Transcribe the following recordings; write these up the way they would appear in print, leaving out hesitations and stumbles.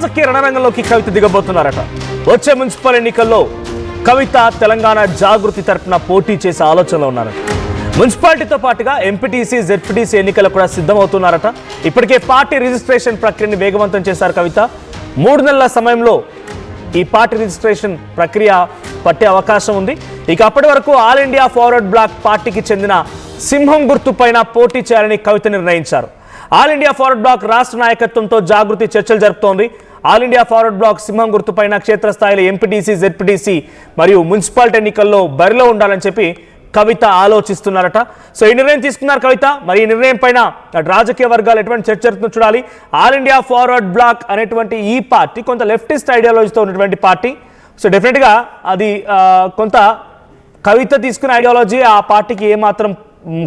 రాజకీయ రణరంగంలోకి కవిత దిగబోతున్నారట. వచ్చే మున్సిపల్ ఎన్నికల్లో కవిత తెలంగాణ జాగృతి తరపున పోటీ చేసే ఆలోచనలో ఉన్నారట. మున్సిపాలిటీతో పాటుగా ఎంపీటీసీ జెడ్పీటీసీ ఎన్నికలు కూడా సిద్ధమవుతున్నారట. ఇప్పటికే పార్టీ రిజిస్ట్రేషన్ ప్రక్రియని వేగవంతం చేశారు కవిత. 3 నెలల సమయంలో ఈ పార్టీ రిజిస్ట్రేషన్ ప్రక్రియ పట్టే అవకాశం ఉంది. ఇక అప్పటి వరకు ఆల్ ఇండియా ఫార్వర్డ్ బ్లాక్ పార్టీకి చెందిన సింహం గుర్తు పైన పోటీ చేయాలని కవిత నిర్ణయించారు. ఆల్ ఇండియా ఫార్వర్డ్ బ్లాక్ రాష్ట్ర నాయకత్వంతో జాగృతి చర్చలు జరుపుతోంది. ఆల్ ఇండియా ఫార్వర్డ్ బ్లాక్ సింహం గుర్తుపైన క్షేత్రస్థాయిలో ఎంపీటీసీ జెడ్పీటీసీ మరియు మున్సిపాలిటీ ఎన్నికల్లో బరిలో ఉండాలని చెప్పి కవిత ఆలోచిస్తున్నారట. సో ఈ నిర్ణయం తీసుకున్నారు కవిత. మరి ఈ నిర్ణయం పైన రాజకీయ వర్గాలు ఎటువంటి చర్చ జరుగుతుందో చూడాలి. ఆల్ ఇండియా ఫార్వర్డ్ బ్లాక్ అనేటువంటి ఈ పార్టీ కొంత లెఫ్టిస్ట్ ఐడియాలజీతో ఉన్నటువంటి పార్టీ. సో డెఫినెట్గా అది కొంత కవిత తీసుకున్న ఐడియాలజీ ఆ పార్టీకి ఏమాత్రం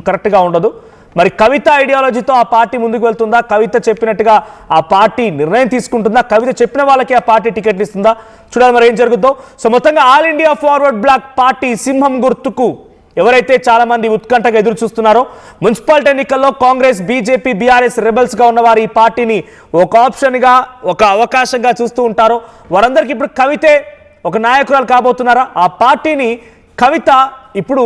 కరెక్ట్గా ఉండదు. మరి కవిత ఐడియాలజీతో ఆ పార్టీ ముందుకు వెళ్తుందా? కవిత చెప్పినట్టుగా ఆ పార్టీ నిర్ణయం తీసుకుంటుందా? కవిత చెప్పిన వాళ్ళకి ఆ పార్టీ టికెట్లు ఇస్తుందా? చూడాలి మరి ఏం జరుగుతుందో. సో మొత్తంగా All India forward black party సింహం గుర్తుకు ఎవరైతే చాలా మంది ఉత్కంఠగా ఎదురు చూస్తున్నారో, మున్సిపాలిటీ ఎన్నికల్లో కాంగ్రెస్, బీజేపీ, బీఆర్ఎస్ రెబల్స్గా ఉన్నవారు ఈ పార్టీని ఒక ఆప్షన్గా, ఒక అవకాశంగా చూస్తూ ఉంటారో వారందరికీ ఇప్పుడు కవితే ఒక నాయకురాలు కాబోతున్నారా? ఆ పార్టీని కవిత ఇప్పుడు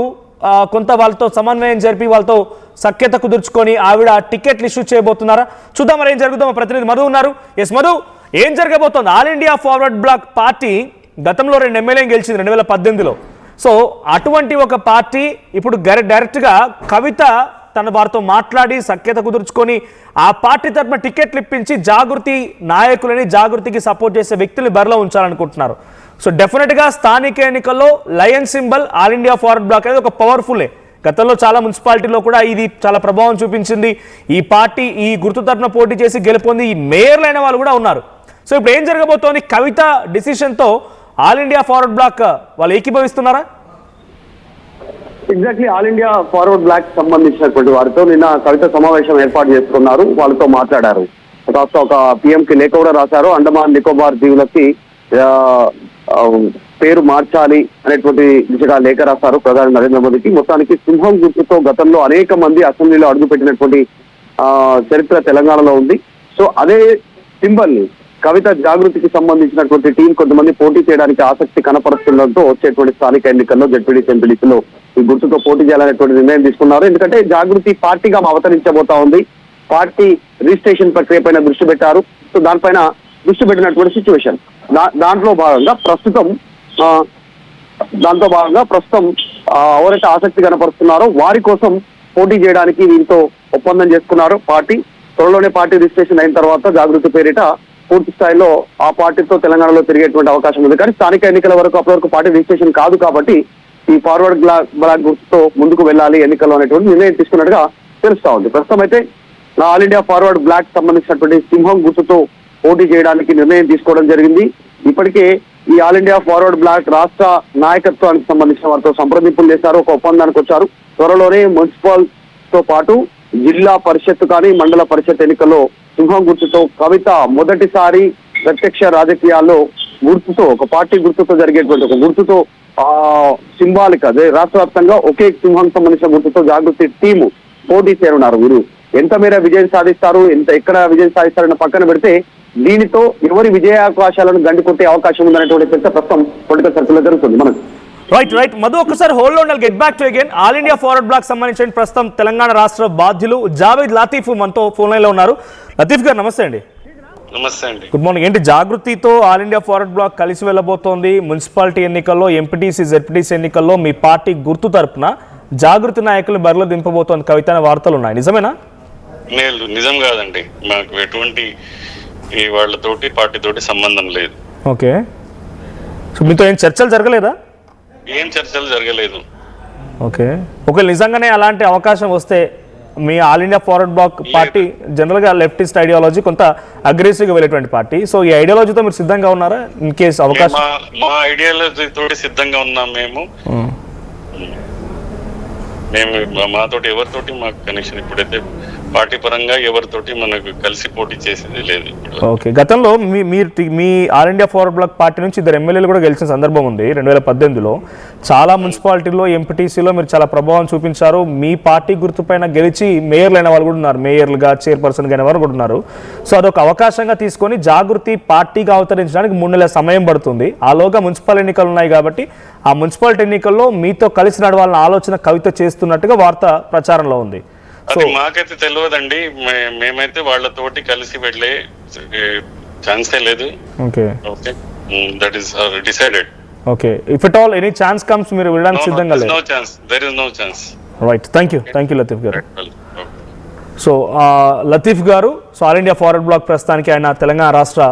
కొంత వాళ్ళతో సమన్వయం జరిపి వాళ్ళతో సఖ్యత కుదుర్చుకొని ఆవిడ టికెట్లు ఇష్యూ చేయబోతున్నారా? చూద్దాం మరి ఏం జరుగుతుందో. మా ప్రతినిధి మధు ఉన్నారు. ఎస్ మధు, ఏం జరగబోతోంది? All India forward black party గతంలో 2 ఎమ్మెల్యేలు గెలిచింది 2018లో. సో అటువంటి ఒక పార్టీ ఇప్పుడు డైరెక్ట్గా కవిత తన వారితో మాట్లాడి సఖ్యత కుదుర్చుకొని ఆ పార్టీ తరఫున టికెట్లు ఇప్పించి జాగృతి నాయకులని, జాగృతికి సపోర్ట్ చేసే వ్యక్తులు బరిలో ఉంచాలనుకుంటున్నారు. సో డెఫినెట్గా స్థానిక ఎన్నికల్లో lion symbol All India forward Bloc అనేది ఒక పవర్ఫుల్లే. గతంలో చాలా మున్సిపాలిటీలో కూడా ఇది చాలా ప్రభావం చూపించింది. ఈ పార్టీ ఈ గుర్తు తరఫున పోటీ చేసి గెలుపొంది ఈ మేయర్లు అయిన వాళ్ళు కూడా ఉన్నారు. సో ఇప్పుడు ఏం జరగబోతోంది? కవిత డిసిషన్తో ఆల్ ఇండియా ఫార్వర్డ్ బ్లాక్ వాళ్ళు ఏకీభవిస్తున్నారా? Exactly All India forward black సంబంధించినటువంటి వారితో నిన్న కవిత సమావేశం ఏర్పాటు చేసుకున్నారు. వాళ్ళతో మాట్లాడారు. ఒక PM కి లేఖ కూడా రాశారు. అండమాన్ నికోబార్ దీవులకి పేరు మార్చాలి అనేటువంటి దిశగా లేఖ రాశారు ప్రధాని నరేంద్ర మోదీకి. మొత్తానికి సింహం గుర్తుతో గతంలో అనేక మంది అసెంబ్లీలో అడుగుపెట్టినటువంటి చరిత్ర తెలంగాణలో ఉంది. సో అదే సింబల్ ని కవిత జాగృతికి సంబంధించినటువంటి టీం కొంతమంది పోటీ చేయడానికి ఆసక్తి కనపరుస్తుండటంతో వచ్చేటువంటి స్థానిక ఎన్నికల్లో జెడ్పీటీసీ, ఎంపీటీసీలో ఈ గుర్తుతో పోటీ చేయాలనేటువంటి నిర్ణయం తీసుకున్నారు. ఎందుకంటే జాగృతి పార్టీగా అవతరించబోతా ఉంది. పార్టీ రిజిస్ట్రేషన్ ప్రక్రియ పైన దృష్టి పెట్టారు. సో దానిపైన దృష్టి పెట్టినటువంటి సిచ్యువేషన్. దాంట్లో భాగంగా ప్రస్తుతం ఎవరైతే ఆసక్తి కనపరుస్తున్నారో వారి కోసం పోటీ చేయడానికి వీరితో ఒప్పందం చేసుకున్నారు పార్టీ. త్వరలోనే పార్టీ రిజిస్ట్రేషన్ అయిన తర్వాత జాగృతి పేరిట పూర్తి స్థాయిలో ఆ పార్టీతో తెలంగాణలో తిరిగేటువంటి అవకాశం ఉంది. కానీ స్థానిక ఎన్నికల వరకు అప్పటి వరకు పార్టీ రిజిస్ట్రేషన్ కాదు కాబట్టి ఈ ఫార్వర్డ్ బ్లాక్ గుర్తుతో ముందుకు వెళ్ళాలి ఎన్నికల్లో అనేటువంటి నిర్ణయం తీసుకున్నట్టుగా తెలుస్తా ఉంది. ప్రస్తుతం అయితే ఆల్ ఇండియా ఫార్వర్డ్ బ్లాక్ సంబంధించినటువంటి సింహం గుర్తుతో పోటీ చేయడానికి నిర్ణయం తీసుకోవడం జరిగింది. ఇప్పటికే ఈ ఆల్ ఇండియా ఫార్వర్డ్ బ్లాక్ రాష్ట్ర నాయకత్వానికి సంబంధించిన వారితో సంప్రదింపులు చేశారు. ఒక ఒప్పందానికి వచ్చారు. త్వరలోనే మున్సిపల్ తో పాటు జిల్లా పరిషత్ కానీ మండల పరిషత్ ఎన్నికల్లో సింహం గుర్తుతో కవిత మొదటిసారి ప్రత్యక్ష రాజకీయాల్లో గుర్తుతో, ఒక పార్టీ గుర్తుతో జరిగేటువంటి ఒక గుర్తుతో సింబాలిక్ అదే రాష్ట్ర వ్యాప్తంగా ఒకే సింహం సంబంధించిన గుర్తుతో జాగృతి టీము పోటీ చేరున్నారు. వీరు ఎంత మేర విజయం సాధిస్తారు, ఎక్కడ విజయం సాధిస్తారన్న పక్కన పెడితే దీనితో ఎవరి విజయావకాశాలను గండికొట్టే అవకాశం ఉందనేటువంటి చర్చ ప్రస్తుతం పొలిటికల్ సర్కిల్లో జరుగుతుంది. మనకు రైట్ మధు, ఒక్కసారి hold on, get back to again. All India forward Bloc సంబంధించిన ప్రస్తుతం తెలంగాణ రాష్ట్ర బాధ్యులు జావేద్ లతీఫ్ మనతో ఫోన్ లైన్ లో ఉన్నారు. లతీఫ్ గారు నమస్తే అండి. నమస్తే అండి. Good morning. ఏంటి జాగృతితో ఆల్ ఇండియా ఫార్వర్డ్ బ్లాక్ కలిసి వెళ్ళబోతోంది? మున్సిపాలిటీ ఎన్నికల్లో, ఎంపీటీసీ, జెడ్పీటీసీ ఎన్నికల్లో మీ పార్టీ గుర్తు తరపున జాగృతి నాయకులు బరిలో దింపబోతోంది కవిత అనే వార్తలు ఉన్నాయి, నిజమేనా? నిజం కాదండి. మాకు ఎటువంటి వాళ్ళతోటి పార్టీ తోటి సంబంధం లేదు. ఓకే. సో మీతో ఏం చర్చలు జరగలేదా? ఏం చర్చలు జరగలేదు. ఓకే. ఒకవేళ నిజంగానే అలాంటి అవకాశం వస్తే మీ All India forward black party జనరల్గా లెఫ్టిస్ట్ ఐడియాలజీ, కొంత అగ్రెసివ్గా వెళ్ళేటువంటి పార్టీ. సో ఈ ఐడియాలజీతో మీరు సిద్ధంగా ఉన్నారా ఇన్ కేస్ అవకాశం? మా ఐడియాలజీ తోటి సిద్ధంగా ఉన్నాం మేము. మాతోటి ఎవరితోటి మాకు కనెక్షన్ ఇప్పుడైతే పార్టీ పరంగా ఎవరితోటి మనకు కలిసి పోటీ చేసేది లేదు. ఓకే, గతంలో మీ All India forward black party నుంచి 2 ఎమ్మెల్యేలు కూడా గెలిచిన సందర్భం ఉంది 2018లో. చాలా మున్సిపాలిటీలో ఎంపీటీసీలో మీరు చాలా ప్రభావం చూపించారు. మీ పార్టీ గుర్తుపైన గెలిచి మేయర్లు అయిన వాళ్ళు కూడా ఉన్నారు, మేయర్లుగా చైర్పర్సన్గా అయిన వారు కూడా ఉన్నారు. సో అదొక అవకాశంగా తీసుకొని జాగృతి పార్టీగా అవతరించడానికి 3 నెలల సమయం పడుతుంది. ఆలోగా మున్సిపల్ ఎన్నికలు ఉన్నాయి కాబట్టి ఆ మున్సిపాలిటీ ఎన్నికల్లో మీతో కలిసి నడవాలన్న ఆలోచన కవిత చేస్తున్నట్టుగా వార్త ప్రచారంలో ఉంది. అది మాకైతే తెలియదండి. మేమైతే వాళ్ళతోటి కలిసి వెళ్ళే ఛాన్సే లేదు. Okay, that is decided. Okay, if it all any chance comes మీరు వెళ్ళడానికి సిద్ధంగా లేదు? No chance, there is no chance. Right, thank you Latif గారు. సో లతీఫ్ గారు, so All India forward Bloc ప్రస్తుతానికి ఆయన తెలంగాణ రాష్ట్ర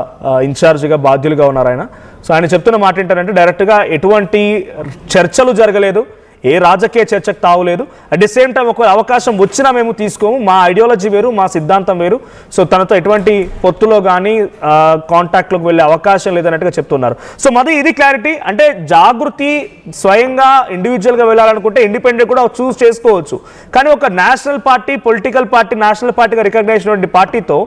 ఇన్ఛార్జిగా బాధ్యులుగా ఉన్నారు ఆయన. సో ఆయన చెప్తున్న మాట ఏంటంటే డైరెక్ట్గా ఎటువంటి చర్చలు జరగలేదు, ఏ రాజకీయ చర్చకు తావులేదు. అట్ ది సేమ్ టైం ఒక అవకాశం వచ్చినా మేము తీసుకోము, మా ఐడియాలజీ వేరు, మా సిద్ధాంతం వేరు. సో తనతో ఎటువంటి పొత్తులో కానీ కాంటాక్ట్లోకి వెళ్ళే అవకాశం లేదన్నట్టుగా చెప్తున్నారు. సో ఇది క్లారిటీ. అంటే జాగృతి స్వయంగా ఇండివిజువల్గా వెళ్ళాలనుకుంటే ఇండిపెండెంట్ కూడా చూస్ చేసుకోవచ్చు. కానీ ఒక national party, political party, national పార్టీగా రికగ్నైజ్ అయినటువంటి పార్టీతో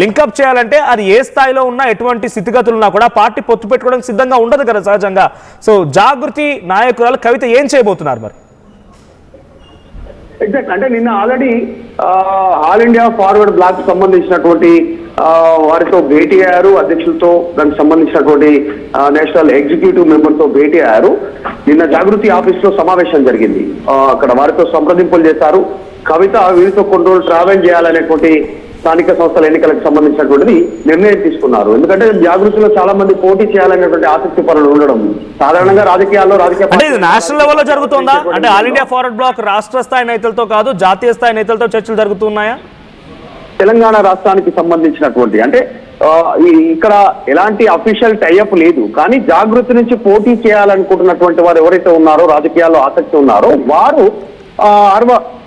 లింకప్ చేయాలంటే అది ఏ స్థాయిలో ఉన్నా, ఎటువంటి స్థితిగతులు ఉన్నా కూడా పార్టీ పొత్తు పెట్టుకోవడానికి సిద్ధంగా ఉండదు కదా సహజంగా. సో జాగృతి నాయకురాలు కవిత ఏం చేయబోతున్నారు మరి? ఎగ్జాక్ట్, అంటే నిన్న already All India forward black సంబంధించినటువంటి వారితో భేటీ అయ్యారు, అధ్యక్షులతో దానికి సంబంధించినటువంటి నేషనల్ ఎగ్జిక్యూటివ్ మెంబర్ తో భేటీ అయ్యారు. నిన్న జాగృతి ఆఫీస్ లో సమావేశం జరిగింది. అక్కడ వారితో సంప్రదింపులు చేశారు. కవిత వీరితో కొన్ని రోజులు ట్రావెల్ చేయాలనేటువంటి స్థానిక సంస్థల ఎన్నికలకు సంబంధించినటువంటిది నిర్ణయం తీసుకున్నారు. ఎందుకంటే జాగృతిలో చాలా మంది పోటీ చేయాలనేటువంటి ఆసక్తి పరులు ఉండడం సాధారణంగా రాజకీయాల్లో అంటే ఇది నేషనల్ లెవెల్లో జరుగుతుందా? అంటే ఆల్ ఇండియా ఫార్వర్డ్ బ్లాక్ రాష్ట్ర స్థాయి నేతలతో కాదు, జాతీయ స్థాయి నేతలతో చర్చలు జరుగుతున్నాయా? తెలంగాణ రాష్ట్రానికి సంబంధించినటువంటి అంటే ఇక్కడ ఎలాంటి అఫీషియల్ టైఅప్ లేదు. కానీ జాగృతి నుంచి పోటీ చేయాలనుకుంటున్నటువంటి వారు ఎవరైతే ఉన్నారో, రాజకీయాల్లో ఆసక్తి ఉన్నారో వారు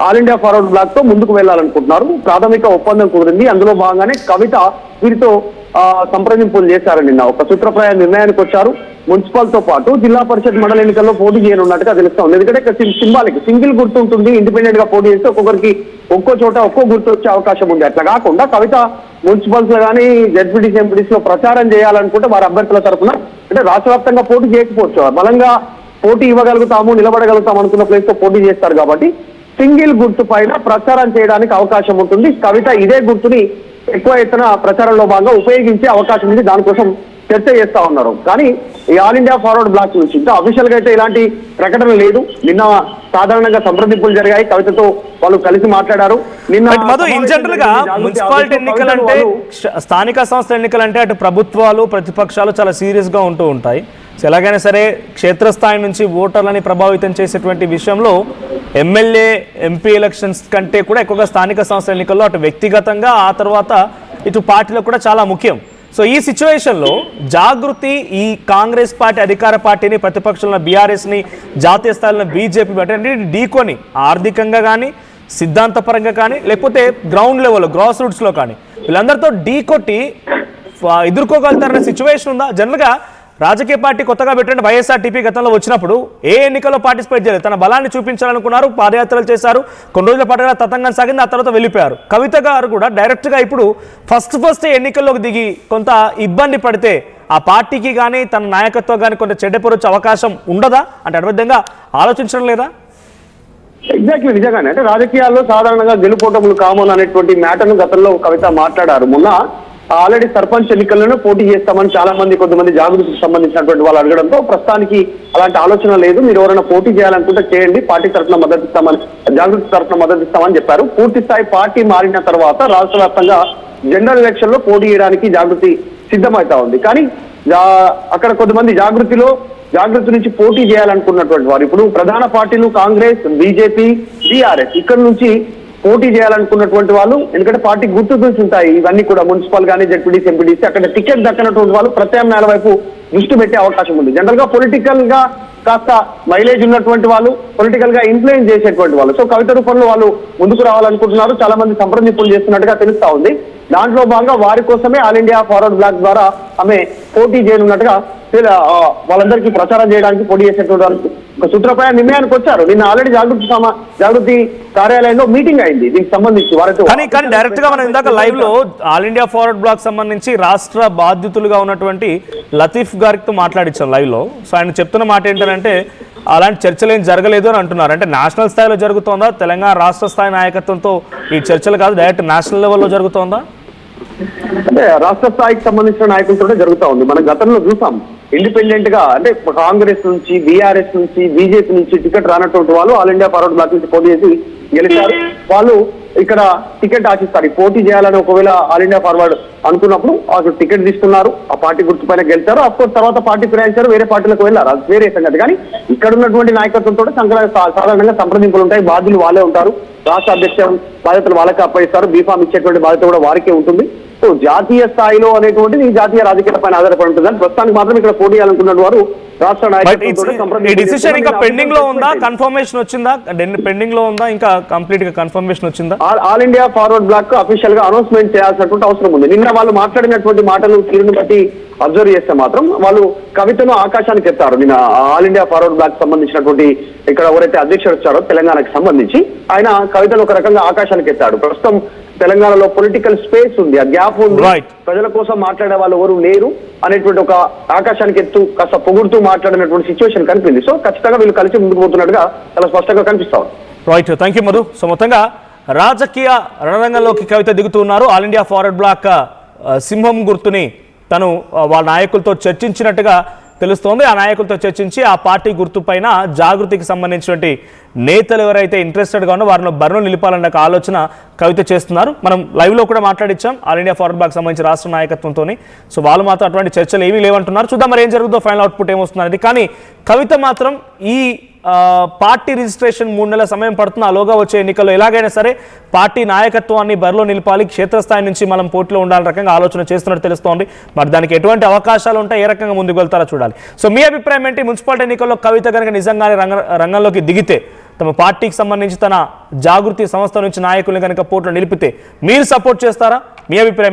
ఆల్ ఇండియా ఫార్వర్డ్ బ్లాక్ తో ముందుకు వెళ్లాలనుకుంటున్నారు. ప్రాథమిక ఒప్పందం కుదిరింది. అందులో భాగంగానే కవిత వీరితో సంప్రదింపులు చేశారు. నిన్న ఒక సూత్రప్రాయ నిర్ణయానికి వచ్చారు. మున్సిపల్ తో పాటు జిల్లా పరిషత్ మండల ఎన్నికల్లో పోటీ చేయనున్నట్టుగా తెలుస్తాం. ఎందుకంటే సింబాలిక్ సింగిల్ గుర్తు ఉంటుంది. ఇండిపెండెంట్ గా పోటీ చేస్తే ఒక్కొక్కరికి ఒక్కో చోట ఒక్కో గుర్తు వచ్చే అవకాశం ఉంది. అట్లా కాకుండా కవిత మున్సిపల్స్ లో కానీ జెడ్పీటీసీ ఎంపీటీసీ లో ప్రచారం చేయాలనుకుంటే వారి అభ్యర్థుల తరఫున అంటే రాష్ట్ర వ్యాప్తంగా పోటీ చేయకపోవచ్చు, బలంగా పోటీ ఇవ్వగలుగుతాము, నిలబడగలుగుతాం అనుకున్న ప్లేస్ తో పోటీ చేస్తారు. కాబట్టి సింగిల్ గుర్తు పైన ప్రచారం చేయడానికి అవకాశం ఉంటుంది. కవిత ఇదే గుర్తుని ఎక్కువ ఎత్తున ప్రచారంలో భాగంగా ఉపయోగించే అవకాశం ఉంది. దానికోసం చర్చ చేస్తా ఉన్నారు. కానీ ఈ ఆల్ ఇండియా ఫార్వర్డ్ బ్లాక్ నుంచి ఇంకా అఫీషియల్ గా అయితే ఇలాంటి ప్రకటన లేదు. నిన్న సాధారణంగా సంప్రదింపులు జరిగాయి, కవితతో వాళ్ళు కలిసి మాట్లాడారు. నిన్న ఇన్ జనరల్ గా మున్సిపాలిటీ ఎన్నికలంటే, స్థానిక సంస్థల ఎన్నికలంటే అటు ప్రభుత్వాలు ప్రతిపక్షాలు చాలా సీరియస్ గా ఉంటూ ఉంటాయి. ఎలాగైనా సరే క్షేత్రస్థాయి నుంచి ఓటర్లని ప్రభావితం చేసేటువంటి విషయంలో ఎమ్మెల్యే ఎంపీ ఎలక్షన్స్ కంటే కూడా ఎక్కువగా స్థానిక సంస్థల ఎన్నికల్లో అటు వ్యక్తిగతంగా ఆ తర్వాత ఇటు పార్టీలో కూడా చాలా ముఖ్యం. సో ఈ సిచ్యువేషన్లో జాగృతి ఈ కాంగ్రెస్ పార్టీ అధికార పార్టీని, ప్రతిపక్షాలను బీఆర్ఎస్ని, జాతీయ స్థాయిలో బీజేపీ అంటే ఢీకొని ఆర్థికంగా కానీ, సిద్ధాంతపరంగా కానీ, లేకపోతే గ్రౌండ్ లెవెల్లో గ్రాస్ రూట్స్లో కానీ వీళ్ళందరితో ఢీకొట్టి ఎదుర్కోగలుగుతారనే సిచ్యువేషన్ ఉందా? జనరల్గా రాజకీయ పార్టీ కొత్తగా పెట్టిన వైఎస్ఆర్టీపీ గతంలో వచ్చినప్పుడు ఏ ఎన్నికల్లో పార్టిసిపేట్ చేయలేదు, తన బలాన్ని చూపించాలనుకున్నారు, పాదయాత్రలు చేశారు, కొన్ని రోజుల పాటుగా తతంగం సాగింది, ఆ తర్వాత వెళ్ళిపోయారు. కవిత గారు కూడా డైరెక్ట్గా ఇప్పుడు ఫస్ట్ ఎన్నికల్లోకి దిగి కొంత ఇబ్బంది పడితే ఆ పార్టీకి కానీ తన నాయకత్వం కానీ కొంత చెడ్డపరచే అవకాశం ఉండదా? అంటే అర్థంగా ఆలోచించడం లేదా? ఎగ్జాక్ట్లీ, నిజంగానే అంటే రాజకీయాల్లో సాధారణంగా గెలుపోటములు కామన్ అనేటువంటి మ్యాటర్ను గతంలో కవిత మాట్లాడారు. మొన్న ఆల్రెడీ సర్పంచ్ ఎన్నికల్లోనే పోటీ చేస్తామని చాలా మంది కొంతమంది జాగృతికి సంబంధించినటువంటి వాళ్ళు అడగడంతో ప్రస్తుతానికి అలాంటి ఆలోచన లేదు, మీరు ఎవరైనా పోటీ చేయాలనుకుంటే చేయండి, పార్టీ తరఫున మద్దతు ఇస్తామని, జాగృతి తరఫున మద్దతు ఇస్తామని చెప్పారు. పూర్తి స్థాయి పార్టీ మారిన తర్వాత రాష్ట్ర వ్యాప్తంగా జనరల్ ఎలక్షన్ లో పోటీ చేయడానికి జాగృతి సిద్ధమవుతా ఉంది. కానీ అక్కడ కొంతమంది జాగృతి నుంచి పోటీ చేయాలనుకున్నటువంటి వారు ఇప్పుడు ప్రధాన పార్టీలు కాంగ్రెస్, బీజేపీ, టీఆర్ఎస్ ఇక్కడ నుంచి పోటీ చేయాలనుకున్నటువంటి వాళ్ళు, ఎందుకంటే పార్టీ గుర్తు ఉంటాయి ఇవన్నీ కూడా, మున్సిపల్ కానీ జెడ్పీటీసీ, ఎంపీటీసీ, అక్కడ టికెట్ దక్కనటువంటి వాళ్ళు ప్రత్యామ్నాయాల వైపు దృష్టి పెట్టే అవకాశం ఉంది. జనరల్ గా పొలిటికల్ గా కాస్త మైలేజ్ ఉన్నటువంటి వాళ్ళు, పొలిటికల్ గా ఇన్ఫ్లుయెన్స్ చేసేటువంటి వాళ్ళు. సో కవిత రూపంలో వాళ్ళు ముందుకు రావాలనుకుంటున్నారు, చాలా మంది సంప్రదింపులు చేస్తున్నట్టుగా తెలుస్తా ఉంది. దాంట్లో భాగంగా వారి కోసమే ఆల్ ఇండియా ఫార్వర్డ్ బ్లాక్ ద్వారా ఆమె పోటీ చేయనున్నట్టుగా వాళ్ళందరికీ ప్రచారం చేయడానికి, పోటీ చేసేటువంటి ఒక సూత్రప్రాయ నిర్ణయానికి వచ్చారు. నిన్న ఆల్రెడీ జాగృతి కార్యాలయంలో మీటింగ్ అయింది దీనికి సంబంధించి వారితో. కానీ డైరెక్ట్ గా మనం ఇందాక లైవ్ లో ఆల్ ఇండియా ఫార్వర్డ్ బ్లాక్ సంబంధించి రాష్ట్ర బాధ్యతలుగా ఉన్నటువంటి లతీఫ్ గారితో మాట్లాడించాం లైవ్ లో. సో ఆయన చెప్తున్న మాట ఏంటంటే అలాంటి చర్చలు ఏం జరగలేదు అని అంటున్నారు. అంటే నేషనల్ స్థాయిలో జరుగుతోందా, తెలంగాణ రాష్ట్ర స్థాయి నాయకత్వంతో ఈ చర్చలు కాదు డైరెక్ట్ నేషనల్ లెవెల్లో జరుగుతోందా? అంటే రాష్ట్ర స్థాయికి సంబంధించిన నాయకులతో జరుగుతా ఉంది. మనం గతంలో చూసాం ఇండిపెండెంట్ గా అంటే కాంగ్రెస్ నుంచి, బీఆర్ఎస్ నుంచి, బీజేపీ నుంచి టికెట్ రానటువంటి వాళ్ళు ఆల్ ఇండియా ఫార్వర్డ్ బ్లాక్ నుంచి పోటీ చేసి గెలిచారు. వాళ్ళు ఇక్కడ టికెట్ ఆశిస్తారు. పోటీ చేయాలని ఒకవేళ ఆల్ ఇండియా ఫార్వర్డ్ అనుకున్నప్పుడు వాళ్ళు టికెట్ తీసుకున్నారు, ఆ పార్టీ గుర్తుపైన గెలిచారు. అఫ్ కోర్స్ తర్వాత పార్టీ ఫిరాయించారు, వేరే పార్టీలకు వెళ్ళారు, అది వేరే సంగతి. కానీ ఇక్కడ ఉన్నటువంటి నాయకత్వంతో సాధారణంగా సంప్రదింపులు ఉంటాయి, బాధ్యులు వాళ్ళే ఉంటారు, రాష్ట్ర అధ్యక్ష బాధ్యతలు వాళ్ళకే అప్పగిస్తారు, బీఫామ్ ఇచ్చేటువంటి బాధ్యత కూడా వారికే ఉంటుంది. సో జాతీయ స్థాయిలో అనేటువంటిది ఈ జాతీయ రాజకీయాల పైన ఆధారపడి ఉంటుంది. ప్రస్తుతానికి మాత్రం ఇక్కడ పోటీ చేయాలనుకున్న వారు రాష్ట్ర డిసిషన్ ఇంకా పెండింగ్ లో ఉందా, కన్ఫర్మేషన్ వచ్చిందా? పెండింగ్ లో ఉందా, ఇంకా కంప్లీట్ గా కన్ఫర్మేషన్ వచ్చిందా? All India forward Bloc official గా అనౌన్స్మెంట్ చేయాల్సినటువంటి అవసరం ఉంది. నిన్న వాళ్ళు మాట్లాడినటువంటి మాటలు తీరును బట్టి అబ్జర్వ్ చేస్తే మాత్రం వాళ్ళు కవితను ఆకాశానికి ఎత్తారు. నిన్న ఆల్ ఇండియా ఫార్వర్డ్ బ్లాక్ సంబంధించినటువంటి ఇక్కడ ఎవరైతే అధ్యక్షుడు వచ్చారో తెలంగాణకు సంబంధించి ఆయన కవితను ఒక రకంగా ఆకాశానికి ఎత్తాడు. ప్రస్తుతం తెలంగాణలో పొలిటికల్ స్పేస్ ఉంది, ఆ గ్యాప్ ఉంది, ప్రజల కోసం మాట్లాడే వాళ్ళు ఎవరు లేరు అనేటువంటి ఒక ఆకాశానికి ఎత్తు కాస్త పొగుడుతూ మాట్లాడినటువంటి సిచ్యువేషన్ కనిపింది. సో ఖచ్చితంగా వీళ్ళు కలిసి ముందుకు పోతున్నట్టుగా చాలా స్పష్టంగా కనిపిస్తారు. Right, thank you Madhu. So మొత్తంగా రాజకీయ రణరంగంలోకి కవిత దిగుతున్నారు. ఆల్ ఇండియా ఫార్వర్డ్ బ్లాక్ సింహం గుర్తుని తను వాళ్ళ నాయకులతో చర్చించినట్టుగా తెలుస్తోంది. ఆ నాయకులతో చర్చించి ఆ పార్టీ గుర్తు పైన జాగృతికి సంబంధించినటువంటి నేతలు ఎవరైతే ఇంట్రెస్టెడ్గా ఉన్నో వారిని బరిలో నిలిపాలన్న ఆలోచన కవిత చేస్తున్నారు. మనం లైవ్లో కూడా మాట్లాడించాం ఆల్ ఇండియా ఫార్వర్డ్ బ్లాక్ సంబంధించి రాష్ట్ర నాయకత్వంతో. సో వాళ్ళు మాత్రం అటువంటి చర్చలు ఏమీ లేవంటున్నారు. చూద్దాం మరి ఏం జరుగుతుందో, ఫైనల్ అవుట్పుట్ ఏమొస్తున్నది. కానీ కవిత మాత్రం ఈ పార్టీ రిజిస్ట్రేషన్ 3 నెలల సమయం పడుతుంది, ఆలోగా వచ్చే ఎన్నికల్లో ఎలాగైనా సరే పార్టీ నాయకత్వాన్ని బరిలో నిలిపాలి, క్షేత్రస్థాయి నుంచి మనం పోటీలో ఉండాలని రకంగా ఆలోచన చేస్తున్నట్టు తెలుస్తోంది. మరి దానికి ఎటువంటి అవకాశాలు ఉంటాయి, ఏ రకంగా ముందుకు వెళ్తారో చూడాలి. సో మీ అభిప్రాయం ఏంటి? మున్సిపాలిటీ ఎన్నికల్లో కవిత కనుక నిజంగానే రంగంలోకి దిగితే, తమ పార్టీకి సంబంధించి తన జాగృతి సంస్థ నుంచి నాయకుల్ని కనుక పోటీలో నిలిపితే మీరు సపోర్ట్ చేస్తారా? మీ అభిప్రాయం